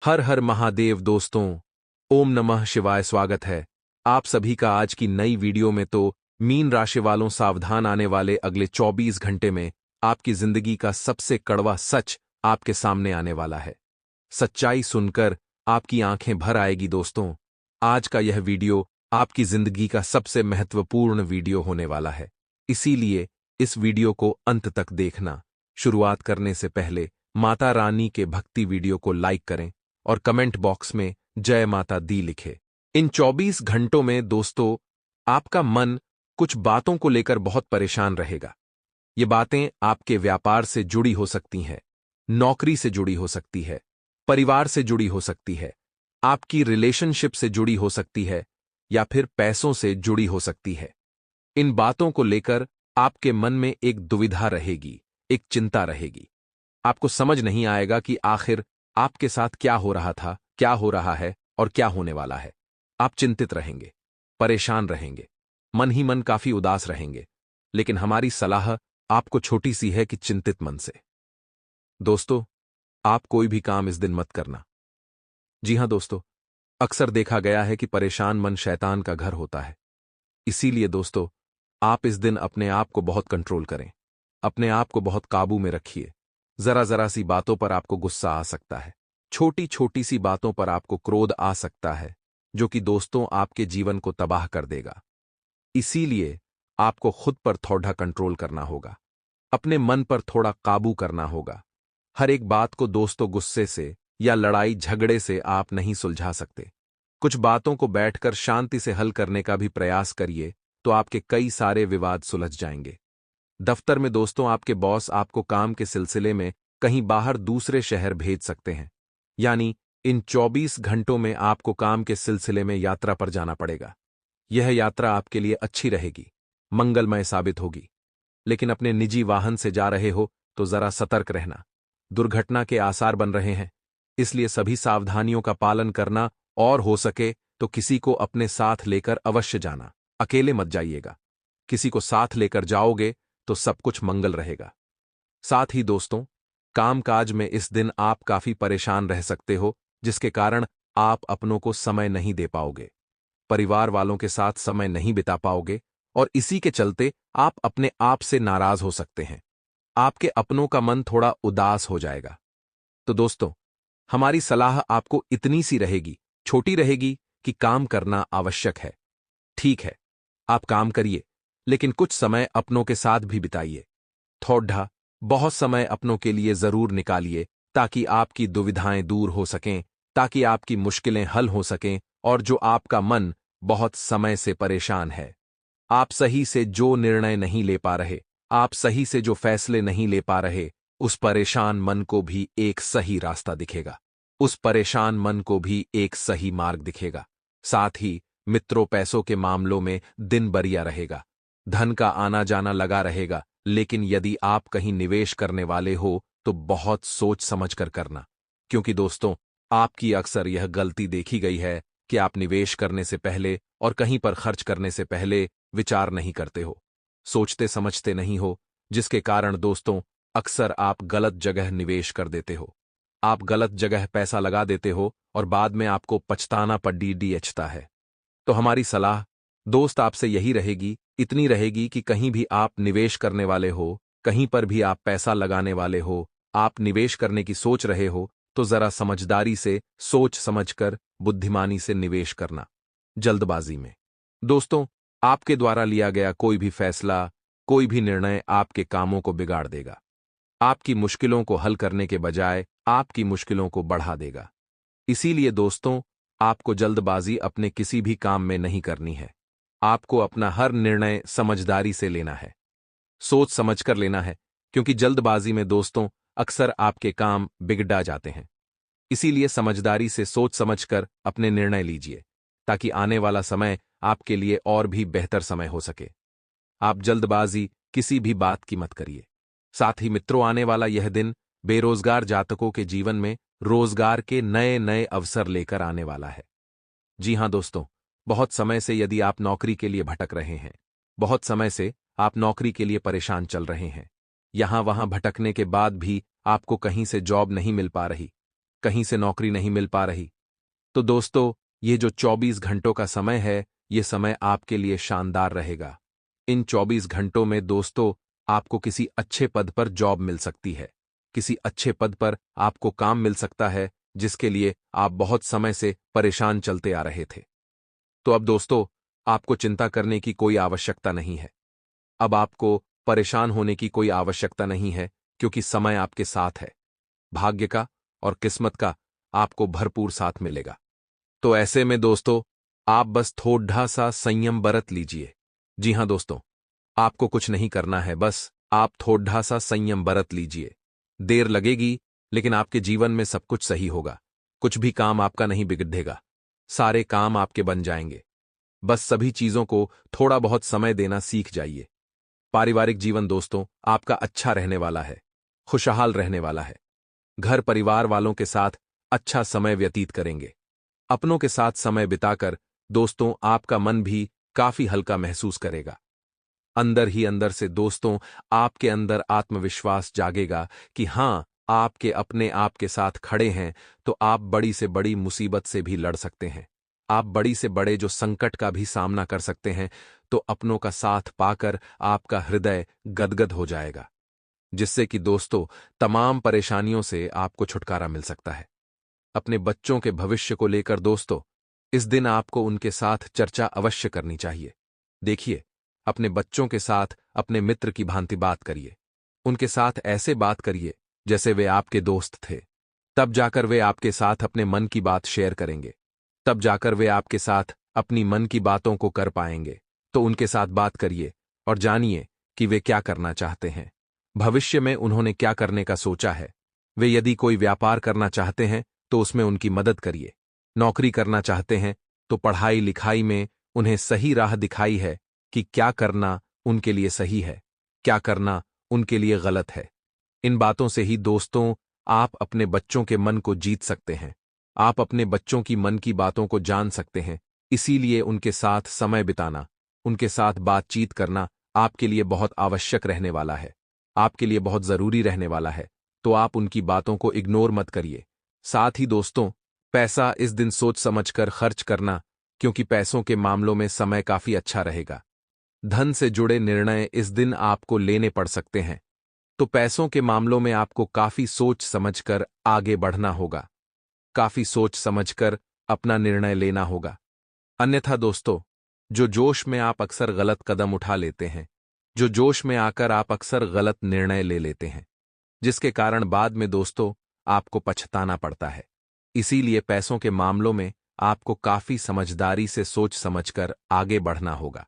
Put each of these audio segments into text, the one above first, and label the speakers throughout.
Speaker 1: हर हर महादेव दोस्तों। ओम नमः शिवाय। स्वागत है आप सभी का आज की नई वीडियो में। तो मीन राशि वालों, सावधान, आने वाले अगले 24 घंटे में आपकी जिंदगी का सबसे कड़वा सच आपके सामने आने वाला है। सच्चाई सुनकर आपकी आंखें भर आएगी दोस्तों। आज का यह वीडियो आपकी जिंदगी का सबसे महत्वपूर्ण वीडियो होने वाला है, इसीलिए इस वीडियो को अंत तक देखना। शुरुआत करने से पहले माता रानी के भक्ति वीडियो को लाइक करें और कमेंट बॉक्स में जय माता दी लिखे। इन 24 घंटों में दोस्तों आपका मन कुछ बातों को लेकर बहुत परेशान रहेगा। ये बातें आपके व्यापार से जुड़ी हो सकती हैं, नौकरी से जुड़ी हो सकती है, परिवार से जुड़ी हो सकती है, आपकी रिलेशनशिप से जुड़ी हो सकती है, या फिर पैसों से जुड़ी हो सकती है। इन बातों को लेकर आपके मन में एक दुविधा रहेगी, एक चिंता रहेगी। आपको समझ नहीं आएगा कि आखिर आपके साथ क्या हो रहा था, क्या हो रहा है और क्या होने वाला है। आप चिंतित रहेंगे, परेशान रहेंगे, मन ही मन काफी उदास रहेंगे। लेकिन हमारी सलाह आपको छोटी सी है कि चिंतित मन से दोस्तों आप कोई भी काम इस दिन मत करना। जी हां दोस्तों, अक्सर देखा गया है कि परेशान मन शैतान का घर होता है। इसीलिए दोस्तों आप इस दिन अपने आप को बहुत कंट्रोल करें, अपने आप को बहुत काबू में रखिए। जरा जरा सी बातों पर आपको गुस्सा आ सकता है, छोटी छोटी सी बातों पर आपको क्रोध आ सकता है, जो कि दोस्तों आपके जीवन को तबाह कर देगा। इसीलिए आपको खुद पर थोड़ा कंट्रोल करना होगा, अपने मन पर थोड़ा काबू करना होगा। हर एक बात को दोस्तों गुस्से से या लड़ाई झगड़े से आप नहीं सुलझा सकते। कुछ बातों को बैठकर शांति से हल करने का भी प्रयास करिए, तो आपके कई सारे विवाद सुलझ जाएंगे। दफ्तर में दोस्तों आपके बॉस आपको काम के सिलसिले में कहीं बाहर दूसरे शहर भेज सकते हैं, यानी इन 24 घंटों में आपको काम के सिलसिले में यात्रा पर जाना पड़ेगा। यह यात्रा आपके लिए अच्छी रहेगी, मंगलमय साबित होगी। लेकिन अपने निजी वाहन से जा रहे हो तो जरा सतर्क रहना, दुर्घटना के आसार बन रहे हैं। इसलिए सभी सावधानियों का पालन करना, और हो सके तो किसी को अपने साथ लेकर अवश्य जाना। अकेले मत जाइएगा, किसी को साथ लेकर जाओगे तो सब कुछ मंगल रहेगा। साथ ही दोस्तों कामकाज में इस दिन आप काफी परेशान रह सकते हो, जिसके कारण आप अपनों को समय नहीं दे पाओगे, परिवार वालों के साथ समय नहीं बिता पाओगे, और इसी के चलते आप अपने आप से नाराज हो सकते हैं। आपके अपनों का मन थोड़ा उदास हो जाएगा। तो दोस्तों हमारी सलाह आपको इतनी सी रहेगी, छोटी रहेगी, कि काम करना आवश्यक है। ठीक है, आप काम करिए, लेकिन कुछ समय अपनों के साथ भी बिताइए। थोड़ा बहुत समय अपनों के लिए जरूर निकालिए, ताकि आपकी दुविधाएं दूर हो सकें, ताकि आपकी मुश्किलें हल हो सकें। और जो आपका मन बहुत समय से परेशान है, आप सही से जो निर्णय नहीं ले पा रहे, आप सही से जो फैसले नहीं ले पा रहे, उस परेशान मन को भी एक सही रास्ता दिखेगा, उस परेशान मन को भी एक सही मार्ग दिखेगा। साथ ही मित्रों पैसों के मामलों में दिन बढ़िया रहेगा, धन का आना जाना लगा रहेगा। लेकिन यदि आप कहीं निवेश करने वाले हो तो बहुत सोच समझ कर करना, क्योंकि दोस्तों आपकी अक्सर यह गलती देखी गई है कि आप निवेश करने से पहले और कहीं पर खर्च करने से पहले विचार नहीं करते हो, सोचते समझते नहीं हो, जिसके कारण दोस्तों अक्सर आप गलत जगह निवेश कर देते हो। आप गलत जगह पैसा लगा देते हो और बाद में आपको पछताना पड़ता है। तो हमारी सलाह दोस्त आपसे यही रहेगी, इतनी रहेगी कि कहीं भी आप निवेश करने वाले हो, कहीं पर भी आप पैसा लगाने वाले हो, आप निवेश करने की सोच रहे हो, तो जरा समझदारी से, सोच समझकर, बुद्धिमानी से निवेश करना, जल्दबाजी में। दोस्तों आपके द्वारा लिया गया कोई भी फैसला, कोई भी निर्णय आपके कामों को बिगाड़ देगा, आपकी मुश्किलों को हल करने के बजाय आपकी मुश्किलों को बढ़ा देगा। इसीलिए दोस्तों आपको जल्दबाजी अपने किसी भी काम में नहीं करनी है। आपको अपना हर निर्णय समझदारी से लेना है, सोच समझकर लेना है, क्योंकि जल्दबाजी में दोस्तों अक्सर आपके काम बिगड़ जाते हैं। इसीलिए समझदारी से सोच समझकर अपने निर्णय लीजिए, ताकि आने वाला समय आपके लिए और भी बेहतर समय हो सके। आप जल्दबाजी किसी भी बात की मत करिए। साथ ही मित्रों आने वाला यह दिन बेरोजगार जातकों के जीवन में रोजगार के नए नए अवसर लेकर आने वाला है। जी हां दोस्तों, बहुत समय से यदि आप नौकरी के लिए भटक रहे हैं, बहुत समय से आप नौकरी के लिए परेशान चल रहे हैं, यहां वहां भटकने के बाद भी आपको कहीं से जॉब नहीं मिल पा रही, कहीं से नौकरी नहीं मिल पा रही। तो दोस्तों, ये जो 24 घंटों का समय है, ये समय आपके लिए शानदार रहेगा। इन 24 घंटों में दोस्तों, आपको किसी अच्छे पद पर जॉब मिल सकती है। किसी अच्छे पद पर आपको काम मिल सकता है, जिसके लिए आप बहुत समय से परेशान चलते आ रहे थे। तो अब दोस्तों, आपको चिंता करने की कोई आवश्यकता नहीं है। अब आपको परेशान होने की कोई आवश्यकता नहीं है, क्योंकि समय आपके साथ है। भाग्य का और किस्मत का आपको भरपूर साथ मिलेगा। तो ऐसे में दोस्तों, आप बस थोड़ा सा संयम बरत लीजिए। जी हां दोस्तों, आपको कुछ नहीं करना है, बस आप थोड़ा सा संयम बरत लीजिए। देर लगेगी, लेकिन आपके जीवन में सब कुछ सही होगा। कुछ भी काम आपका नहीं बिगड़ेगा। सारे काम आपके बन जाएंगे। बस सभी चीजों को थोड़ा बहुत समय देना सीख जाइए। पारिवारिक जीवन दोस्तों, आपका अच्छा रहने वाला है, खुशहाल रहने वाला है। घर परिवार वालों के साथ अच्छा समय व्यतीत करेंगे। अपनों के साथ समय बिताकर दोस्तों, आपका मन भी काफी हल्का महसूस करेगा। अंदर ही अंदर से दोस्तों, आपके अंदर आत्मविश्वास जागेगा कि हां, आपके अपने आप के साथ खड़े हैं, तो आप बड़ी से बड़ी मुसीबत से भी लड़ सकते हैं। आप बड़ी से बड़े जो संकट का भी सामना कर सकते हैं, तो अपनों का साथ पाकर आपका हृदय गदगद हो जाएगा, जिससे कि दोस्तों, तमाम परेशानियों से आपको छुटकारा मिल सकता है। अपने बच्चों के भविष्य को लेकर दोस्तों, इस दिन आपको उनके साथ चर्चा अवश्य करनी चाहिए। देखिए, अपने बच्चों के साथ अपने मित्र की भांति बात करिए। उनके साथ ऐसे बात करिए जैसे वे आपके दोस्त थे। तब जाकर वे आपके साथ अपने मन की बात शेयर करेंगे। तब जाकर वे आपके साथ अपनी मन की बातों को कर पाएंगे। तो उनके साथ बात करिए और जानिए कि वे क्या करना चाहते हैं। भविष्य में उन्होंने क्या करने का सोचा है। वे यदि कोई व्यापार करना चाहते हैं, तो उसमें उनकी मदद करिए। नौकरी करना चाहते हैं, तो पढ़ाई लिखाई में उन्हें सही राह दिखाई है कि क्या करना उनके लिए सही है, क्या करना उनके लिए गलत है। इन बातों से ही दोस्तों, आप अपने बच्चों के मन को जीत सकते हैं। आप अपने बच्चों की मन की बातों को जान सकते हैं। इसीलिए उनके साथ समय बिताना, उनके साथ बातचीत करना आपके लिए बहुत आवश्यक रहने वाला है, आपके लिए बहुत जरूरी रहने वाला है। तो आप उनकी बातों को इग्नोर मत करिए। साथ ही दोस्तों, पैसा इस दिन सोच समझकर खर्च करना, क्योंकि पैसों के मामलों में समय काफी अच्छा रहेगा। धन से जुड़े निर्णय इस दिन आपको लेने पड़ सकते हैं, तो पैसों के मामलों में आपको काफी सोच समझकर आगे बढ़ना होगा। काफी सोच समझकर अपना निर्णय लेना होगा। अन्यथा दोस्तों, जो जोश में आप अक्सर गलत कदम उठा लेते हैं, जो जोश में आकर आप अक्सर गलत निर्णय ले लेते हैं, जिसके कारण बाद में दोस्तों आपको पछताना पड़ता है। इसीलिए पैसों के मामलों में आपको काफी समझदारी से सोच समझकर आगे बढ़ना होगा।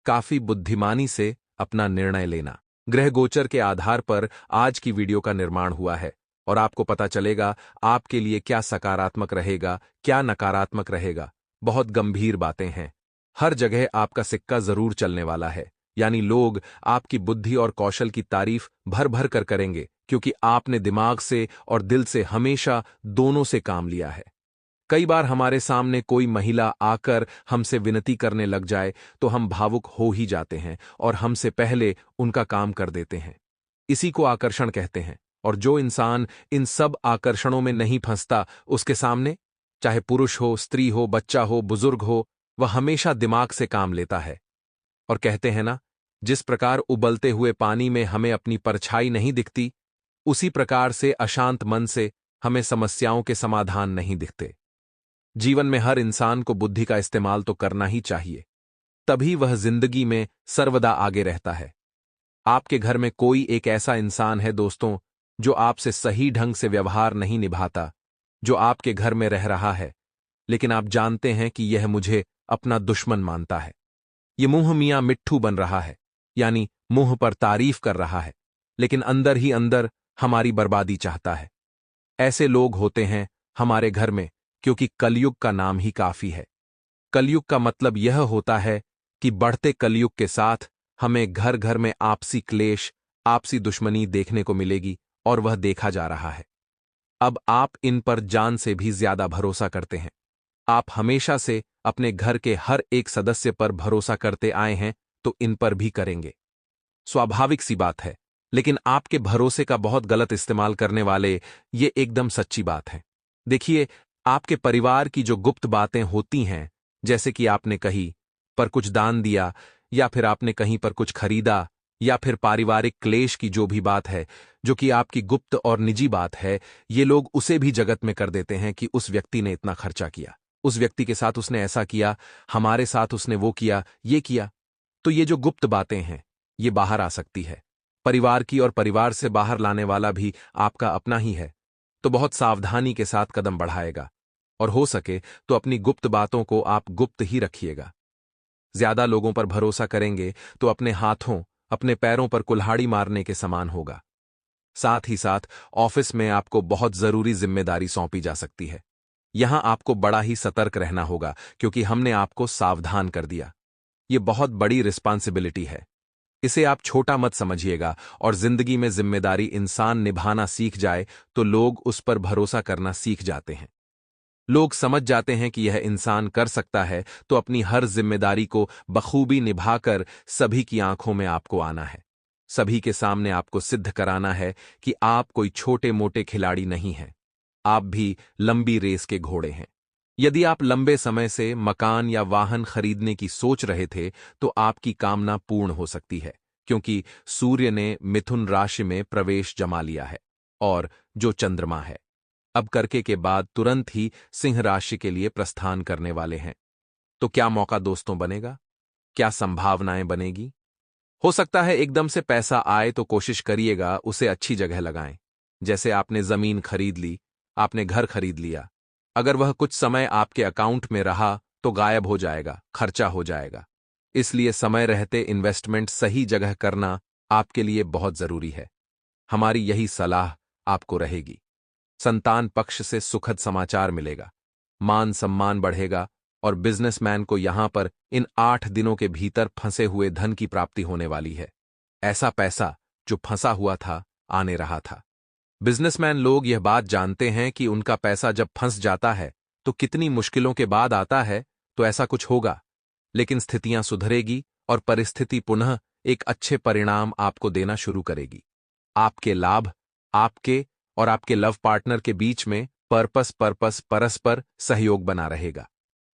Speaker 1: काफी बुद्धिमानी से अपना निर्णय लेना। ग्रह गोचर के आधार पर आज की वीडियो का निर्माण हुआ है और आपको पता चलेगा आपके लिए क्या सकारात्मक रहेगा, क्या नकारात्मक रहेगा। बहुत गंभीर बातें हैं। हर जगह आपका सिक्का जरूर चलने वाला है, यानी लोग आपकी बुद्धि और कौशल की तारीफ भर भर कर करेंगे, क्योंकि आपने दिमाग से और दिल से हमेशा दोनों से काम लिया है। कई बार हमारे सामने कोई महिला आकर हमसे विनती करने लग जाए तो हम भावुक हो ही जाते हैं और हमसे पहले उनका काम कर देते हैं। इसी को आकर्षण कहते हैं। और जो इंसान इन सब आकर्षणों में नहीं फंसता, उसके सामने चाहे पुरुष हो, स्त्री हो, बच्चा हो, बुजुर्ग हो, वह हमेशा दिमाग से काम लेता है। और कहते हैं ना, जिस प्रकार उबलते हुए पानी में हमें अपनी परछाई नहीं दिखती, उसी प्रकार से अशांत मन से हमें समस्याओं के समाधान नहीं दिखते। जीवन में हर इंसान को बुद्धि का इस्तेमाल तो करना ही चाहिए, तभी वह जिंदगी में सर्वदा आगे रहता है। आपके घर में कोई एक ऐसा इंसान है दोस्तों, जो आपसे सही ढंग से व्यवहार नहीं निभाता, जो आपके घर में रह रहा है, लेकिन आप जानते हैं कि यह मुझे अपना दुश्मन मानता है। ये मुंह मियां मिट्ठू बन रहा है, यानी मुंह पर तारीफ कर रहा है, लेकिन अंदर ही अंदर हमारी बर्बादी चाहता है। ऐसे लोग होते हैं हमारे घर में, क्योंकि कलयुग का नाम ही काफी है। कलयुग का मतलब यह होता है कि बढ़ते कलयुग के साथ हमें घर घर में आपसी क्लेश, आपसी दुश्मनी देखने को मिलेगी, और वह देखा जा रहा है। अब आप इन पर जान से भी ज्यादा भरोसा करते हैं। आप हमेशा से अपने घर के हर एक सदस्य पर भरोसा करते आए हैं, तो इन पर भी करेंगे। स्वाभाविक सी बात है, लेकिन आपके भरोसे का बहुत गलत इस्तेमाल करने वाले ये एकदम सच्ची बात है। देखिए, आपके परिवार की जो गुप्त बातें होती हैं, जैसे कि आपने कहीं पर कुछ दान दिया, या फिर आपने कहीं पर कुछ खरीदा, या फिर पारिवारिक क्लेश की जो भी बात है, जो कि आपकी गुप्त और निजी बात है, ये लोग उसे भी जगत में कर देते हैं कि उस व्यक्ति ने इतना खर्चा किया, उस व्यक्ति के साथ उसने ऐसा किया, हमारे साथ उसने वो किया, ये किया। तो ये जो गुप्त बातें हैं, ये बाहर आ सकती है। परिवार की, और परिवार से बाहर लाने वाला भी आपका अपना ही है। तो बहुत सावधानी के साथ कदम बढ़ाएगा, और हो सके तो अपनी गुप्त बातों को आप गुप्त ही रखिएगा। ज्यादा लोगों पर भरोसा करेंगे तो अपने हाथों, अपने पैरों पर कुल्हाड़ी मारने के समान होगा। साथ ही साथ ऑफिस में आपको बहुत जरूरी जिम्मेदारी सौंपी जा सकती है। यहां आपको बड़ा ही सतर्क रहना होगा, क्योंकि हमने आपको सावधान कर दिया। ये बहुत बड़ी रिस्पॉन्सिबिलिटी है। इसे आप छोटा मत समझिएगा, और जिंदगी में जिम्मेदारी इंसान निभाना सीख जाए तो लोग उस पर भरोसा करना सीख जाते हैं। लोग समझ जाते हैं कि यह इंसान कर सकता है, तो अपनी हर जिम्मेदारी को बखूबी निभाकर सभी की आंखों में आपको आना है। सभी के सामने आपको सिद्ध कराना है कि आप कोई छोटे मोटे खिलाड़ी नहीं हैं। आप भी लंबी रेस के घोड़े हैं। यदि आप लंबे समय से मकान या वाहन खरीदने की सोच रहे थे, तो आपकी कामना पूर्ण हो सकती है, क्योंकि सूर्य ने मिथुन राशि में प्रवेश जमा लिया है, और जो चंद्रमा है, अब करके के बाद तुरंत ही सिंह राशि के लिए प्रस्थान करने वाले हैं। तो क्या मौका दोस्तों बनेगा? क्या संभावनाएं बनेगी? हो सकता है एकदम से पैसा आए, तो कोशिश करिएगा उसे अच्छी जगह लगाएं। जैसे आपने जमीन खरीद ली, आपने घर खरीद लिया। अगर वह कुछ समय आपके अकाउंट में रहा तो गायब हो जाएगा, खर्चा हो जाएगा। इसलिए समय रहते इन्वेस्टमेंट सही जगह करना आपके लिए बहुत जरूरी है। हमारी यही सलाह आपको रहेगी। संतान पक्ष से सुखद समाचार मिलेगा, मान सम्मान बढ़ेगा, और बिजनेसमैन को यहां पर इन 8 दिनों के भीतर फंसे हुए धन की प्राप्ति होने वाली है। ऐसा पैसा जो फंसा हुआ था, आने रहा था। बिजनेसमैन लोग यह बात जानते हैं कि उनका पैसा जब फंस जाता है तो कितनी मुश्किलों के बाद आता है, तो ऐसा कुछ होगा, लेकिन स्थितियां सुधरेगी और परिस्थिति पुनः एक अच्छे परिणाम आपको देना शुरू करेगी। आपके लाभ, आपके और आपके लव पार्टनर के बीच में परस्पर सहयोग बना रहेगा।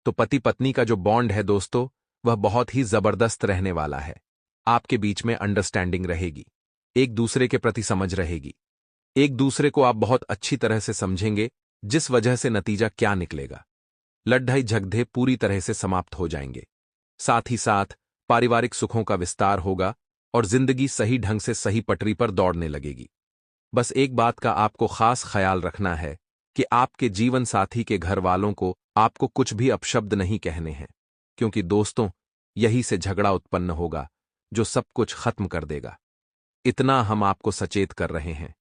Speaker 1: तो पति पत्नी का जो बॉन्ड है दोस्तों, वह बहुत ही जबरदस्त रहने वाला है। आपके बीच में अंडरस्टैंडिंग रहेगी, एक दूसरे के प्रति समझ रहेगी। एक दूसरे को आप बहुत अच्छी तरह से समझेंगे, जिस वजह से नतीजा क्या निकलेगा, लड़ाई झगड़े पूरी तरह से समाप्त हो जाएंगे। साथ ही साथ पारिवारिक सुखों का विस्तार होगा, और जिंदगी सही ढंग से सही पटरी पर दौड़ने लगेगी। बस एक बात का आपको खास ख्याल रखना है कि आपके जीवन साथी के घर वालों को आपको कुछ भी अपशब्द नहीं कहने हैं, क्योंकि दोस्तों, यही से झगड़ा उत्पन्न होगा जो सब कुछ खत्म कर देगा। इतना हम आपको सचेत कर रहे हैं,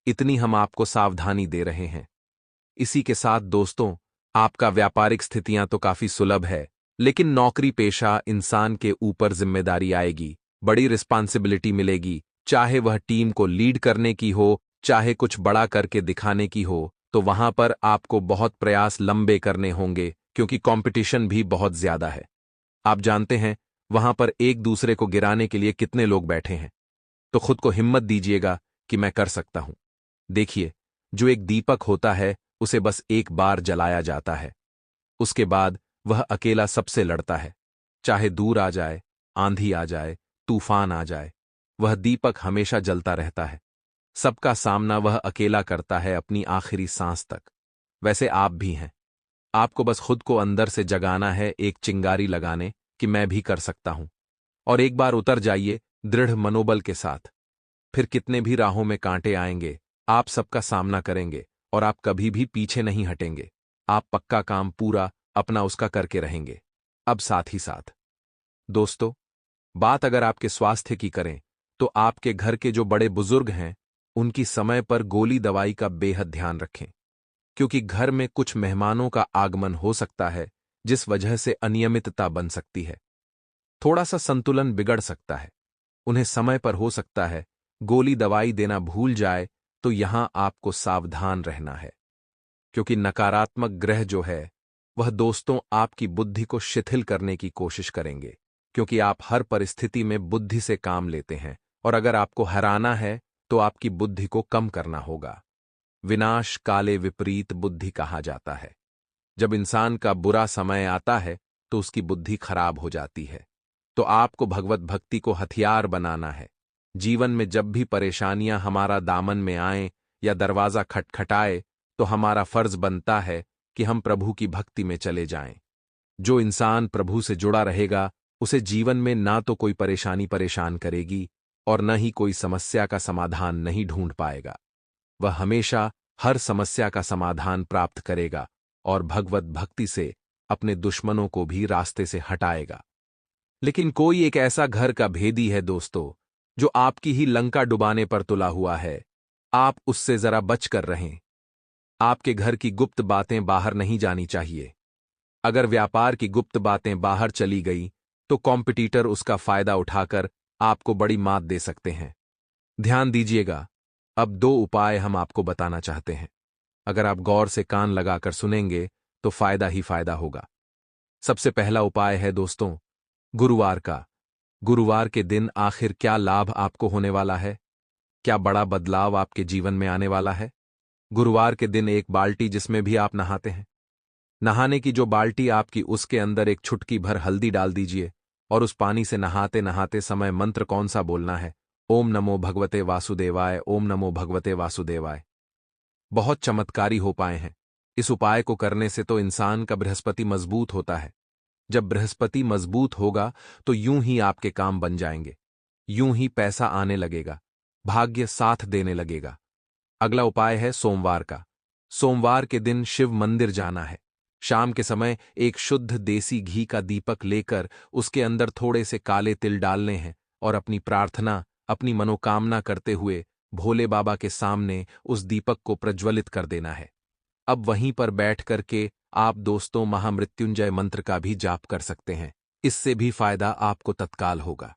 Speaker 1: इतनी हम आपको सावधानी दे रहे हैं। इसी के साथ दोस्तों, आपका व्यापारिक स्थितियां तो काफी सुलभ है, लेकिन नौकरी पेशा इंसान के ऊपर जिम्मेदारी आएगी, बड़ी रिस्पॉन्सिबिलिटी मिलेगी। चाहे वह टीम को लीड करने की हो, चाहे कुछ बड़ा करके दिखाने की हो, तो वहां पर आपको बहुत प्रयास लंबे करने होंगे, क्योंकि कंपटीशन भी बहुत ज्यादा है। आप जानते हैं वहां पर एक दूसरे को गिराने के लिए कितने लोग बैठे हैं। तो खुद को हिम्मत दीजिएगा कि मैं कर सकता हूं। देखिए, जो एक दीपक होता है, उसे बस एक बार जलाया जाता है, उसके बाद वह अकेला सबसे लड़ता है। चाहे दूर आ जाए, आंधी आ जाए, तूफान आ जाए, वह दीपक हमेशा जलता रहता है। सबका सामना वह अकेला करता है अपनी आखिरी सांस तक। वैसे आप भी हैं। आपको बस खुद को अंदर से जगाना है, एक चिंगारी लगाने कि मैं भी कर सकता हूं। और एक बार उतर जाइए दृढ़ मनोबल के साथ। फिर कितने भी राहों में कांटे आएंगे, आप सबका सामना करेंगे, और आप कभी भी पीछे नहीं हटेंगे। आप पक्का काम पूरा अपना उसका करके रहेंगे। अब साथ ही साथ दोस्तों, बात अगर आपके स्वास्थ्य की करें, तो आपके घर के जो बड़े बुजुर्ग हैं, उनकी समय पर गोली दवाई का बेहद ध्यान रखें, क्योंकि घर में कुछ मेहमानों का आगमन हो सकता है, जिस वजह से अनियमितता बन सकती है। थोड़ा सा संतुलन बिगड़ सकता है। उन्हें समय पर हो सकता है गोली दवाई देना भूल जाए, तो यहां आपको सावधान रहना है, क्योंकि नकारात्मक ग्रह जो है, वह दोस्तों आपकी बुद्धि को शिथिल करने की कोशिश करेंगे, क्योंकि आप हर परिस्थिति में बुद्धि से काम लेते हैं, और अगर आपको हराना है तो आपकी बुद्धि को कम करना होगा। विनाश काले विपरीत बुद्धि कहा जाता है। जब इंसान का बुरा समय आता है तो उसकी बुद्धि खराब हो जाती है। तो आपको भगवत भक्ति को हथियार बनाना है। जीवन में जब भी परेशानियां हमारा दामन में आएं या दरवाजा खटखटाए तो हमारा फर्ज बनता है कि हम प्रभु की भक्ति में चले जाएं। जो इंसान प्रभु से जुड़ा रहेगा उसे जीवन में ना तो कोई परेशानी परेशान करेगी और न ही कोई समस्या का समाधान नहीं ढूंढ पाएगा। वह हमेशा हर समस्या का समाधान प्राप्त करेगा और भगवत भक्ति से अपने दुश्मनों को भी रास्ते से हटाएगा। लेकिन कोई एक ऐसा घर का भेदी है दोस्तों, जो आपकी ही लंका डुबाने पर तुला हुआ है। आप उससे जरा बच कर रहें। आपके घर की गुप्त बातें बाहर नहीं जानी चाहिए। अगर व्यापार की गुप्त बातें बाहर चली गई तो कॉम्पिटिटर उसका फायदा उठाकर आपको बड़ी मात दे सकते हैं। ध्यान दीजिएगा, अब 2 उपाय हम आपको बताना चाहते हैं। अगर आप गौर से कान लगाकर सुनेंगे तो फायदा ही फायदा होगा। सबसे पहला उपाय है दोस्तों, गुरुवार का। गुरुवार के दिन आखिर क्या लाभ आपको होने वाला है? क्या बड़ा बदलाव आपके जीवन में आने वाला है? गुरुवार के दिन एक बाल्टी जिसमें भी आप नहाते हैं, नहाने की जो बाल्टी आपकी, उसके अंदर एक चुटकी भर हल्दी डाल दीजिए और उस पानी से नहाते नहाते समय मंत्र कौन सा बोलना है? ओम नमो भगवते वासुदेवाय, ओम नमो भगवते वासुदेवाय। बहुत चमत्कारी हो पाए हैं। इस उपाय को करने से तो इंसान का बृहस्पति मजबूत होता है। जब बृहस्पति मजबूत होगा तो यूं ही आपके काम बन जाएंगे, यूं ही पैसा आने लगेगा, भाग्य साथ देने लगेगा। अगला उपाय है सोमवार का। सोमवार के दिन शिव मंदिर जाना है। शाम के समय एक शुद्ध देसी घी का दीपक लेकर उसके अंदर थोड़े से काले तिल डालने हैं और अपनी प्रार्थना, अपनी मनोकामना करते हुए भोले बाबा के सामने उस दीपक को प्रज्वलित कर देना है। अब वहीं पर बैठ करके आप दोस्तों महामृत्युंजय मंत्र का भी जाप कर सकते हैं। इससे भी फायदा आपको तत्काल होगा।